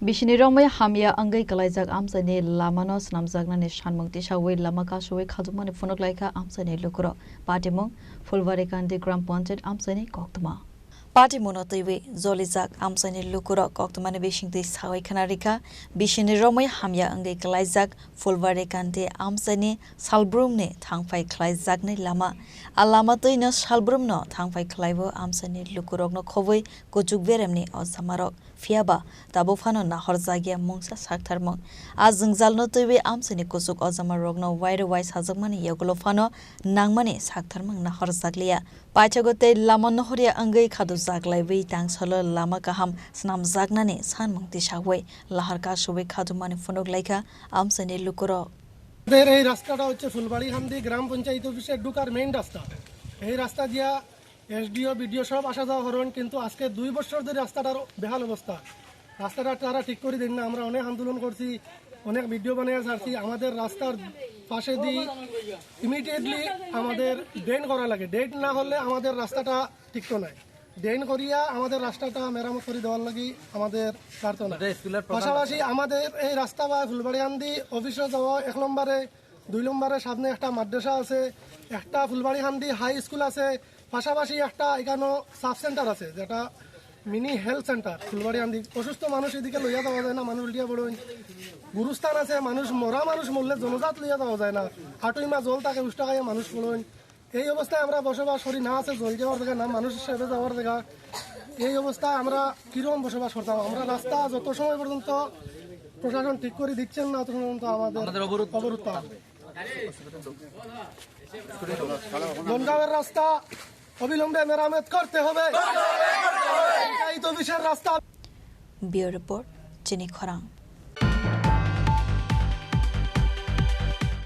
Bishini Romay Hamia Angai Kalajak Amsani Lamanos Namzagnani Shanmukti Shaway Lamaka Shaway Khadumani Funoglaika Amsani Lukuro Patimong Fulvarikandi Gram Ponted Amsani Koktama Party Monotiwi Zolizak Amsani Lukuro Koktamani Bishingti Saway Kanarika Bishini Romay Hamia Angai Kalajak Fulvarikandi Amsani Salbrumne Tangfai Kalajagni Lama Alamatino Salbrumno Tangfai Kalaivo Amsani Lukurogno Kovoi Gojuk Veremni Osamarok Fiaba Tabufano Nahor Zagia Mungsa Saktarmong Azungzal no Tiwi Amsani Kusuk Ozama Rogno Wide Wise Hazamani Yogolofano Nangmani Saktarmong Nahor Zaglia Pachagote Lamon Nohoria Angai Kadu Zaglai Vi Tang Solo Lama Kaham Snam Zagnani San Mungti Shaway Laharka Shuwe Kadumani Funoglaika Amsani Lukuro এই রাস্তাটা হচ্ছে ফুলবাড়িখান্দি গ্রাম পঞ্চায়েত অফিসের ঢোকার main রাস্তা এই রাস্তা দিয়া SDO BDO সব আসা যাওয়া করেন কিন্তু আজকে 2 বছর ধরে রাস্তাটার বেহাল অবস্থা রাস্তাটা তারা ঠিক করে দেন না আমরা অনেক আন্দোলন করছি অনেক ভিডিও বানিয়ে ছাড়ছি আমাদের রাস্তার পাশে দিয়ে ইমিডিয়েটলি আমাদের ড্রেন করা লাগে ড্রেন না হলে আমাদের রাস্তাটা টিকতো না ড্রেন করিয়া আমাদের রাস্তাটা মেরামত করে দেওয়ার লাগি আমাদের প্রার্থনা পাশাপাশি আমাদের এই রাস্তা বা ফুলবাড়িখান্দি অফিসে যাওয়া 1 নম্বরে 2 নম্বরে সামনে একটা মাদ্রাসা আছে একটা ফুলবাড়িখান্দি হাই স্কুল আছে পাশাপাশি একটা এখানে সাব সেন্টার আছে যেটা মিনি হেলথ সেন্টার ফুলবাড়িখান্দি অসুস্থ মানুষ এদিকে লইয়া যাওয়া যায় না মানুষ উল্টিয়া পড়েন গুরুস্থান আছে মানুষ মরা মানুষ মরলে জনজাত লইয়া যাওয়া যায় না হাঁটুই মা জল থাকে উষ্টা খাইয়া মানুষ পড়েন এই অবস্থায় আমরা বসবাস করি না আছে জল যাওয়ার জায়গা না মানুষ হিসেবে যাওয়ার জায়গা এই অবস্থায় আমরা কিরকম বসবাস করতাম আমরা রাস্তা যত সময় পর্যন্ত প্রশাসন ঠিক করে দিচ্ছেন না তত পর্যন্ত আমাদের অবরোধ থাকবে বনগাঁওয়ের রাস্তা অবিলম্বে মেরামত করতে হবে এই তো বিশেষ রাস্তা Bureau Report Jenny Khorang